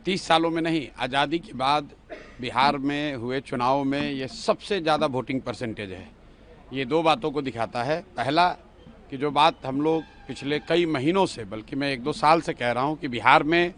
30 सालों में नहीं, आज़ादी के बाद बिहार में हुए चुनाव में ये सबसे ज़्यादा वोटिंग परसेंटेज है। ये दो बातों को दिखाता है। पहला कि जो बात हम लोग पिछले कई महीनों से, बल्कि मैं 1-2 साल से कह रहा हूँ कि बिहार में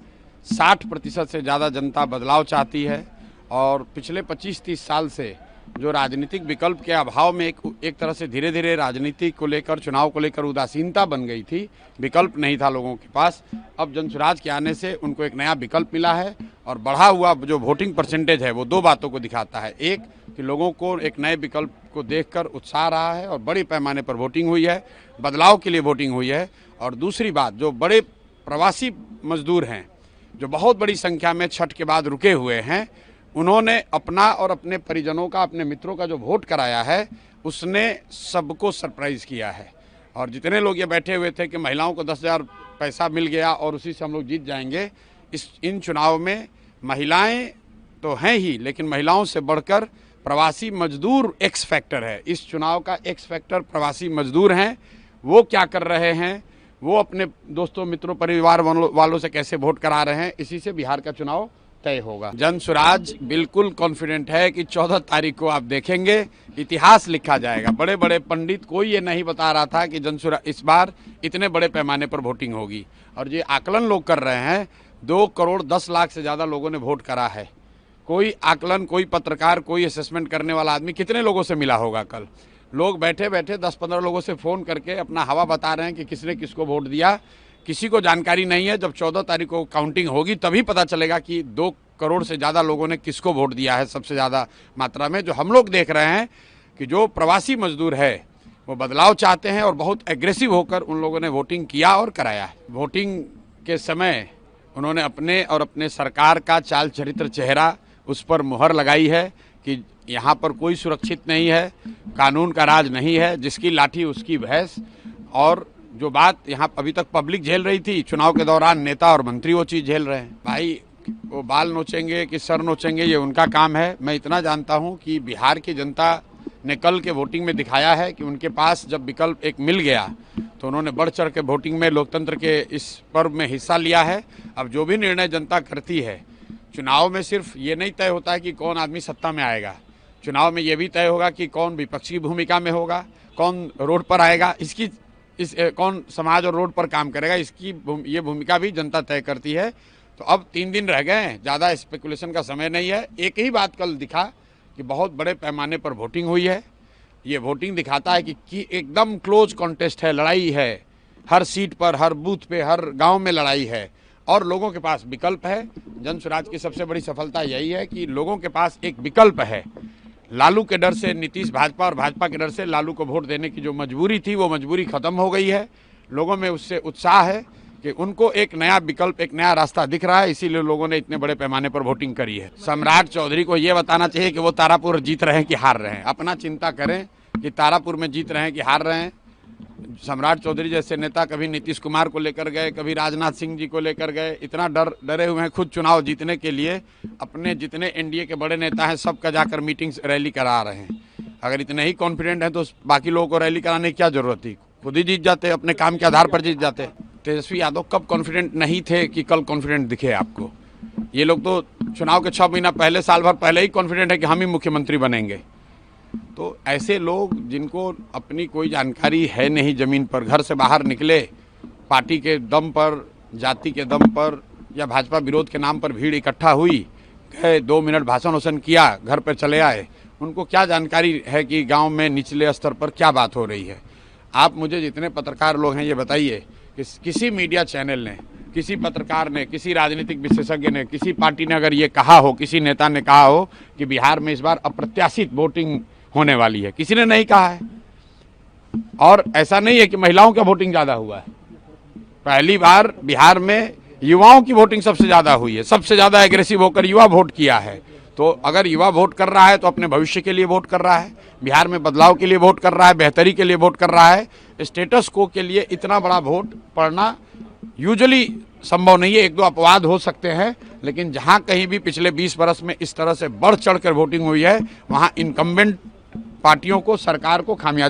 60% से ज़्यादा जनता बदलाव चाहती है और पिछले 25-30 साल से जो राजनीतिक विकल्प के अभाव में एक तरह से धीरे धीरे राजनीति को लेकर, चुनाव को लेकर उदासीनता बन गई थी, विकल्प नहीं था लोगों के पास। अब जनसुराज के आने से उनको एक नया विकल्प मिला है और बढ़ा हुआ जो वोटिंग परसेंटेज है वो दो बातों को दिखाता है। एक कि लोगों को एक नए विकल्प को देखकर उत्साह रहा है और बड़े पैमाने पर वोटिंग हुई है, बदलाव के लिए वोटिंग हुई है। और दूसरी बात, जो बड़े प्रवासी मजदूर हैं जो बहुत बड़ी संख्या में छठ के बाद रुके हुए हैं, उन्होंने अपना और अपने परिजनों का, अपने मित्रों का जो वोट कराया है उसने सबको सरप्राइज़ किया है। और जितने लोग ये बैठे हुए थे कि महिलाओं को 10,000 पैसा मिल गया और उसी से हम लोग जीत जाएंगे, इन चुनाव में महिलाएं तो हैं ही, लेकिन महिलाओं से बढ़कर प्रवासी मजदूर एक्स फैक्टर है। इस चुनाव का एक्स फैक्टर प्रवासी मजदूर हैं। वो क्या कर रहे हैं, वो अपने दोस्तों, मित्रों, परिवार वालों से कैसे वोट करा रहे हैं, इसी से बिहार का चुनाव तय होगा। जनसुराज बिल्कुल कॉन्फिडेंट है कि 14 तारीख को आप देखेंगे इतिहास लिखा जाएगा। बड़े बड़े पंडित, कोई ये नहीं बता रहा था कि जनसुराज इस बार इतने बड़े पैमाने पर वोटिंग होगी। और ये आकलन लोग कर रहे हैं, 2 करोड़ 10 लाख से ज़्यादा लोगों ने वोट करा है। कोई आकलन, कोई पत्रकार, कोई असेसमेंट करने वाला आदमी कितने लोगों से मिला होगा? कल लोग बैठे बैठे 10-15 लोगों से फ़ोन करके अपना हवा बता रहे हैं कि किसने किसको वोट दिया। किसी को जानकारी नहीं है। जब 14 तारीख को काउंटिंग होगी तभी पता चलेगा कि 2 करोड़ से ज़्यादा लोगों ने किसको वोट दिया है सबसे ज़्यादा मात्रा में। जो हम लोग देख रहे हैं कि जो प्रवासी मजदूर है वो बदलाव चाहते हैं और बहुत एग्रेसिव होकर उन लोगों ने वोटिंग किया और कराया है। वोटिंग के समय उन्होंने अपने और अपने सरकार का चाल चरित्र, चेहरा, उस पर मुहर लगाई है कि यहाँ पर कोई सुरक्षित नहीं है, कानून का राज नहीं है, जिसकी लाठी उसकी भैंस। और जो बात यहाँ अभी तक पब्लिक झेल रही थी, चुनाव के दौरान नेता और मंत्री वो चीज़ झेल रहे हैं। भाई, वो बाल नोचेंगे कि सर नोचेंगे, ये उनका काम है। मैं इतना जानता हूँ कि बिहार की जनता ने कल के वोटिंग में दिखाया है कि उनके पास जब विकल्प एक मिल गया तो उन्होंने बढ़ चढ़ के वोटिंग में, लोकतंत्र के इस पर्व में हिस्सा लिया है। अब जो भी निर्णय जनता करती है, चुनाव में सिर्फ ये नहीं तय होता है कि कौन आदमी सत्ता में आएगा, चुनाव में ये भी तय होगा कि कौन विपक्षी भूमिका में होगा, कौन रोड पर आएगा, कौन समाज और रोड पर काम करेगा, ये भूमिका भी जनता तय करती है। तो अब 3 दिन रह गए हैं, ज़्यादा स्पेकुलेशन का समय नहीं है। एक ही बात कल दिखा कि बहुत बड़े पैमाने पर वोटिंग हुई है। ये वोटिंग दिखाता है कि एकदम क्लोज कॉन्टेस्ट है, लड़ाई है, हर सीट पर, हर बूथ पे, हर गांव में लड़ाई है और लोगों के पास विकल्प है। जनसुराज की सबसे बड़ी सफलता यही है कि लोगों के पास एक विकल्प है। लालू के डर से नीतीश भाजपा और भाजपा के डर से लालू को वोट देने की जो मजबूरी थी, वो मजबूरी खत्म हो गई है। लोगों में उससे उत्साह है कि उनको एक नया विकल्प, एक नया रास्ता दिख रहा है, इसीलिए लोगों ने इतने बड़े पैमाने पर वोटिंग करी है। सम्राट चौधरी को ये बताना चाहिए कि वो तारापुर जीत रहे हैं कि हार रहे हैं। अपना चिंता करें कि तारापुर में जीत रहे हैं कि हार रहे हैं। सम्राट चौधरी जैसे नेता कभी नीतीश कुमार को लेकर गए, कभी राजनाथ सिंह जी को लेकर गए, इतना डरे हुए हैं खुद चुनाव जीतने के लिए। अपने जितने एनडीए के बड़े नेता हैं सबका जाकर मीटिंग्स, रैली करा रहे हैं। अगर इतने ही कॉन्फिडेंट हैं तो बाकी लोगों को रैली कराने की क्या जरूरत थी? खुद ही जीत जाते, अपने काम के आधार पर जीत जाते। तेजस्वी यादव कब कॉन्फिडेंट नहीं थे कि कल कॉन्फिडेंट दिखे आपको? ये लोग तो चुनाव के 6 महीना पहले, साल भर पहले ही कॉन्फिडेंट है कि हम ही मुख्यमंत्री बनेंगे। तो ऐसे लोग जिनको अपनी कोई जानकारी है नहीं, ज़मीन पर घर से बाहर निकले, पार्टी के दम पर, जाति के दम पर या भाजपा विरोध के नाम पर भीड़ इकट्ठा हुई, गए 2 मिनट भाषण वाषण किया, घर पर चले आए। उनको क्या जानकारी है कि गांव में निचले स्तर पर क्या बात हो रही है? आप मुझे, जितने पत्रकार लोग हैं, ये बताइए कि किसी मीडिया चैनल ने, किसी पत्रकार ने, किसी राजनीतिक विशेषज्ञ ने, किसी पार्टी ने अगर ये कहा हो, किसी नेता ने कहा हो कि बिहार में इस बार अप्रत्याशित वोटिंग होने वाली है? किसी ने नहीं कहा है। और ऐसा नहीं है कि महिलाओं का वोटिंग ज़्यादा हुआ है। पहली बार बिहार में युवाओं की वोटिंग सबसे ज़्यादा हुई है। सबसे ज़्यादा एग्रेसिव होकर युवा वोट किया है। तो अगर युवा वोट कर रहा है तो अपने भविष्य के लिए वोट कर रहा है, बिहार में बदलाव के लिए वोट कर रहा है, बेहतरी के लिए वोट कर रहा है। स्टेटस को के लिए इतना बड़ा वोट पड़ना यूजुअली संभव नहीं है। 1-2 अपवाद हो सकते हैं, लेकिन जहां कहीं भी पिछले 20 वर्ष में इस तरह से बढ़ चढ़ कर वोटिंग हुई है, वहां इनकम्बेंट पार्टियों को, सरकार को खामियाजा